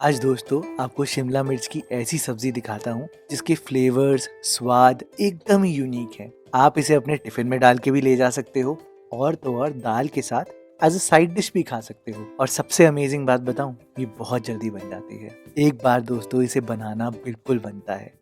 आज दोस्तों आपको शिमला मिर्च की ऐसी सब्जी दिखाता हूँ जिसके फ्लेवर्स, स्वाद एकदम ही यूनिक है। आप इसे अपने टिफिन में डाल के भी ले जा सकते हो और तो और दाल के साथ एज अ साइड डिश भी खा सकते हो। और सबसे अमेजिंग बात बताऊं, ये बहुत जल्दी बन जाती है। एक बार दोस्तों इसे बनाना बिल्कुल बनता है।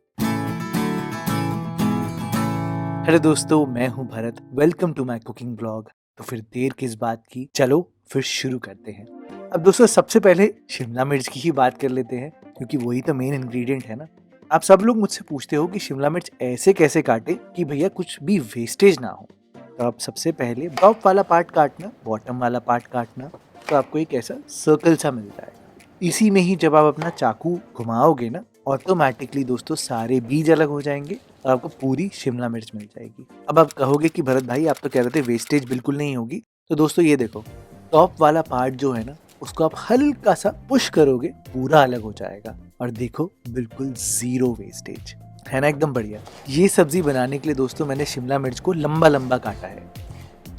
हेलो दोस्तों, मैं हूँ Bharat. Welcome to my cooking blog. तो फिर देर किस बात की, चलो फिर शुरू करते हैं। अब दोस्तों सबसे पहले शिमला मिर्च की ही बात कर लेते हैं क्योंकि वही तो मेन इंग्रेडिएंट है ना। आप सब लोग मुझसे पूछते हो कि शिमला मिर्च ऐसे कैसे काटे कि भैया कुछ भी वेस्टेज ना हो। तो आप सबसे पहले टॉप वाला पार्ट काटना, बॉटम वाला पार्ट काटना, तो आपको एक ऐसा सर्कल सा मिल जाएगा। इसी में ही जब आप अपना चाकू घुमाओगे ना, ऑटोमेटिकली दोस्तों सारे बीज अलग हो जाएंगे और आपको पूरी शिमला मिर्च मिल जाएगी। अब आप कहोगे कि भरत भाई आप तो कह रहे थे वेस्टेज बिल्कुल नहीं होगी। तो दोस्तों ये देखो, टॉप वाला पार्ट जो है ना, उसको आप हल्का सा पुश करोगे, पूरा अलग हो जाएगा। और देखो बिल्कुल जीरो वेस्टेज है ना, एकदम बढ़िया। ये सब्जी बनाने के लिए दोस्तों मैंने शिमला मिर्च को लंबा लंबा काटा है।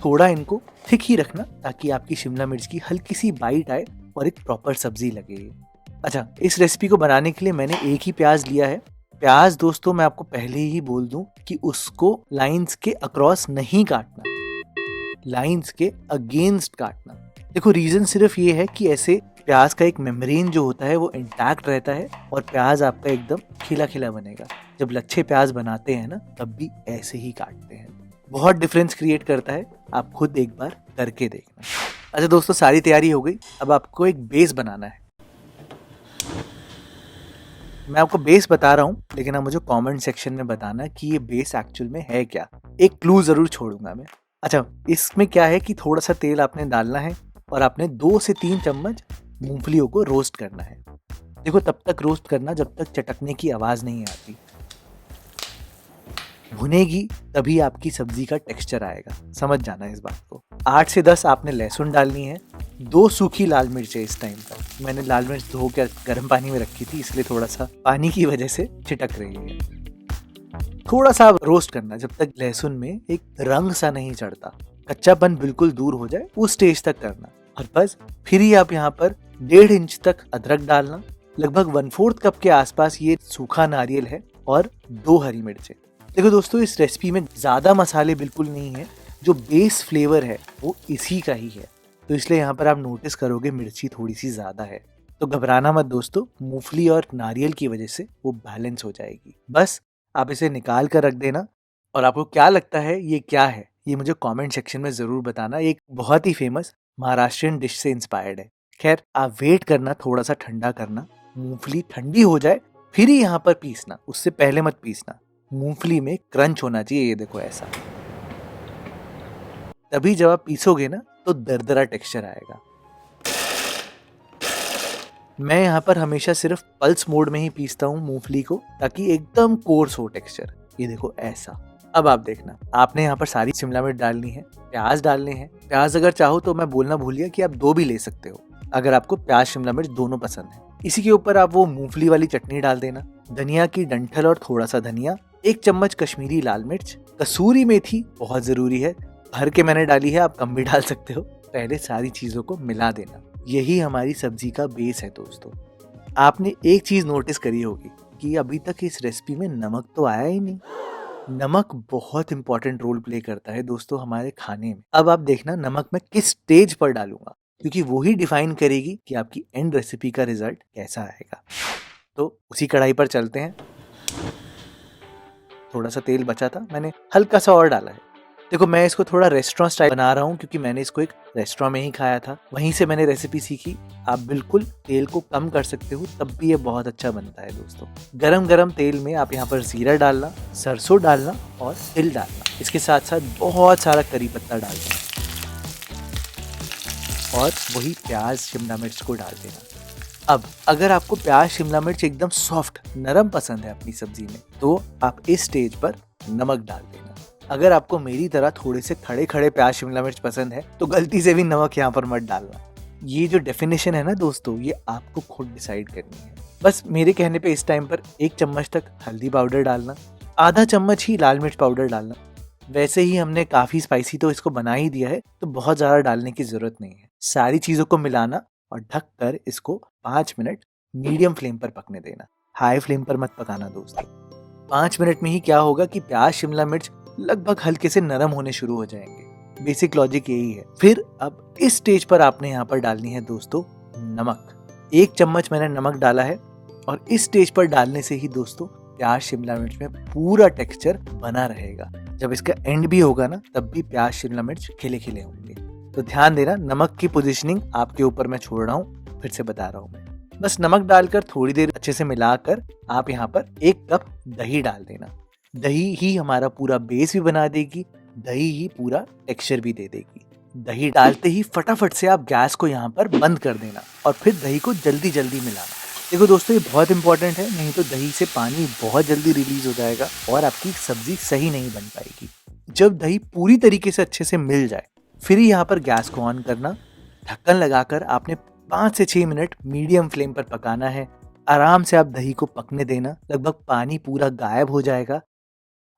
थोड़ा इनको थिक ही रखना ताकि आपकी शिमला मिर्च की हल्की सी बाइट आए और एक प्रॉपर सब्जी लगे। अच्छा, इस रेसिपी को बनाने के लिए मैंने एक ही प्याज लिया है। प्याज दोस्तों मैं आपको पहले ही बोल दूं कि उसको लाइंस के अक्रॉस नहीं काटना, लाइंस के अगेंस्ट काटना। देखो रीजन सिर्फ ये है कि ऐसे प्याज का एक मेम्ब्रेन जो होता है वो इंटैक्ट रहता है और प्याज आपका एकदम खिला खिला बनेगा। जब लच्छे प्याज बनाते हैं ना, तब भी ऐसे ही काटते हैं। बहुत डिफरेंस क्रिएट करता है, आप खुद एक बार करके देखना। अच्छा दोस्तों, सारी तैयारी हो गई। अब आपको एक बेस बनाना है। मैं आपको बेस बता रहा हूँ, लेकिन आप मुझे कमेंट सेक्शन में बताना कि ये बेस एक्चुअल में है क्या। एक क्लू जरूर छोड़ूंगा मैं। अच्छा, इसमें क्या है कि थोड़ा सा तेल आपने डालना है और आपने 2 से 3 चम्मच मूंगफलियों को रोस्ट करना है। देखो तब तक रोस्ट करना जब तक चटकने की आवाज नहीं आती। भुनेगी तभी आपकी सब्जी का टेक्सचर आएगा, समझ जाना इस बात को। 8 से 10 आपने लहसुन डालनी है। 2 सूखी लाल मिर्चें इस टाइम पर। मैंने लाल मिर्च धो कर गर्म पानी में रखी थी, इसलिए थोड़ा सा पानी की वजह से छिटक रही है। थोड़ा सा रोस्ट करना जब तक लहसुन में एक रंग सा नहीं चढ़ता, कच्चापन बिल्कुल दूर हो जाए, उस स्टेज तक करना। और बस फिर ही आप यहाँ पर 1.5 इंच तक अदरक डालना। लगभग 1/4 कप के आसपास ये सूखा नारियल है और 2 हरी मिर्चें। देखो दोस्तों, इस रेसिपी में ज्यादा मसाले बिल्कुल नहीं है। जो बेस फ्लेवर है वो इसी का ही है, तो इसलिए यहाँ पर आप नोटिस करोगे मिर्ची थोड़ी सी ज्यादा है। तो घबराना मत दोस्तों, मूंगफली और नारियल की वजह से वो बैलेंस हो जाएगी। बस आप इसे निकाल कर रख देना। और आपको क्या लगता है ये क्या है, ये मुझे कमेंट सेक्शन में जरूर बताना। एक बहुत ही फेमस महाराष्ट्रियन डिश से इंस्पायर्ड है। खैर आप वेट करना, थोड़ा सा ठंडा करना, मूंगफली ठंडी हो जाए फिर ही यहाँ पर पीसना, उससे पहले मत पीसना। मूंगफली में क्रंच होना चाहिए, ये देखो ऐसा। तभी जब आप पीसोगे ना तो दरदरा टेक्सचर आएगा। मैं यहाँ पर हमेशा सिर्फ पल्स मोड में ही पीसता हूँ मूंगफली को, ताकि एकदम कोर्स हो टेक्सचर। ये देखो ऐसा। अब आप देखना, आपने यहाँ पर सारी शिमला मिर्च डालनी है, प्याज डालने हैं। प्याज अगर चाहो तो मैं बोलना भूल गया कि आप 2 भी ले सकते हो, अगर आपको प्याज शिमला मिर्च दोनों पसंद है। इसी के ऊपर आप वो मूंगफली वाली चटनी डाल देना, धनिया की डंठल और थोड़ा सा धनिया, 1 चम्मच कश्मीरी लाल मिर्च, कसूरी मेथी बहुत जरूरी है, भर के मैंने डाली है, आप कम भी डाल सकते हो। पहले सारी चीजों को मिला देना। यही हमारी सब्जी का बेस है दोस्तों। आपने एक चीज नोटिस करी होगी कि अभी तक इस रेसिपी में नमक तो आया ही नहीं। नमक बहुत इंपॉर्टेंट रोल प्ले करता है दोस्तों हमारे खाने में। अब आप देखना नमक मैं किस स्टेज पर डालूंगा, क्योंकि वो ही डिफाइन करेगी कि आपकी एंड रेसिपी का रिजल्ट कैसा आएगा। तो उसी कढ़ाई पर चलते हैं। थोड़ा सा तेल बचा था, मैंने हल्का सा और डाला है। देखो मैं इसको थोड़ा रेस्टोरेंट स्टाइल बना रहा हूँ क्योंकि मैंने इसको एक रेस्टोरेंट में ही खाया था, वहीं से मैंने रेसिपी सीखी। आप बिल्कुल तेल को कम कर सकते हो, तब भी ये बहुत अच्छा बनता है दोस्तों। गरम गरम तेल में आप यहाँ पर जीरा डालना, सरसों डालना और तिल डालना। इसके साथ साथ बहुत सारा करी पत्ता डालना और वही प्याज शिमला मिर्च को डाल देना। अब अगर आपको प्याज शिमला मिर्च एकदम सॉफ्ट नरम पसंद है अपनी सब्जी में, तो आप इस स्टेज पर नमक डाल देना। अगर आपको मेरी तरह थोड़े से खड़े खड़े प्याज शिमला मिर्च पसंद है तो गलती से भी नमक यहाँ पर मत डालना। ये जो डेफिनेशन है ना दोस्तों, ये आपको खुद डिसाइड करनी है। बस मेरे कहने पे इस टाइम पर 1 चम्मच तक हल्दी पाउडर डालना, आधा चम्मच ही लाल मिर्च पाउडर डालना। वैसे ही हमने काफी स्पाइसी तो इसको बना ही दिया है, तो बहुत ज्यादा डालने की जरूरत नहीं है। सारी चीजों को मिलाना और ढक कर इसको 5 मिनट मीडियम फ्लेम पर पकने देना, हाई फ्लेम पर मत पकाना दोस्तों। 5 मिनट में ही क्या होगा कि प्याज शिमला मिर्च लगभग हल्के से नरम होने शुरू हो जाएंगे। बेसिक लॉजिक यही है। फिर अब इस स्टेज पर आपने यहाँ पर डालनी है दोस्तों नमक। 1 चम्मच मैंने नमक डाला है और इस स्टेज पर डालने से ही दोस्तों प्याज शिमला मिर्च में पूरा टेक्सचर बना रहेगा। जब इसका एंड भी होगा ना, तब भी प्याज शिमला मिर्च खिले खिले होंगे। तो ध्यान देना, नमक की पोजीशनिंग आपके ऊपर मैं छोड़ रहा हूँ, फिर से बता रहा हूँ मैं। बस नमक डालकर थोड़ी देर अच्छे से मिलाकर आप यहाँ पर 1 कप दही डाल देना। दही ही हमारा पूरा बेस भी बना देगी, दही ही पूरा टेक्सचर भी दे देगी। दही डालते ही फटाफट से आप गैस को यहाँ पर बंद कर देना और फिर दही को जल्दी जल्दी मिलाना। देखो दोस्तों, ये बहुत इंपॉर्टेंट है, नहीं तो दही से पानी बहुत जल्दी रिलीज हो जाएगा और आपकी सब्जी सही नहीं बन पाएगी। जब दही पूरी तरीके से अच्छे से मिल जाए, फिर ही यहाँ पर गैस को ऑन करना। ढक्कन लगाकर आपने 5 से 6 मिनट मीडियम फ्लेम पर पकाना है। आराम से आप दही को पकने देना, लगभग पानी पूरा गायब हो जाएगा।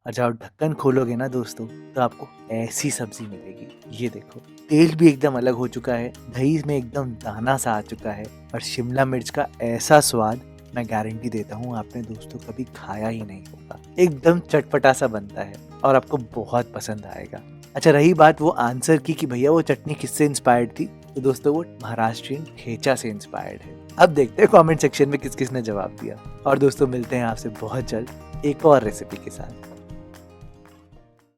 और जब आप ढक्कन खोलोगे ना दोस्तों, तो आपको ऐसी सब्जी मिलेगी। ये देखो, तेल भी एकदम अलग हो चुका है, दही में एकदम दाना सा आ चुका है और शिमला मिर्च का ऐसा स्वाद मैं गारंटी देता हूँ आपने दोस्तों कभी खाया ही नहीं होगा। एकदम चटपटा सा बनता है और आपको बहुत पसंद आएगा। अच्छा, रही बात वो आंसर की कि भैया वो चटनी किससे इंस्पायर्ड थी, तो दोस्तों वो महाराष्ट्रियन ठेचा से इंस्पायर्ड है। अब देखते हैं कमेंट सेक्शन में किस किसने जवाब दिया। और दोस्तों, मिलते हैं आपसे बहुत जल्द एक और रेसिपी के साथ।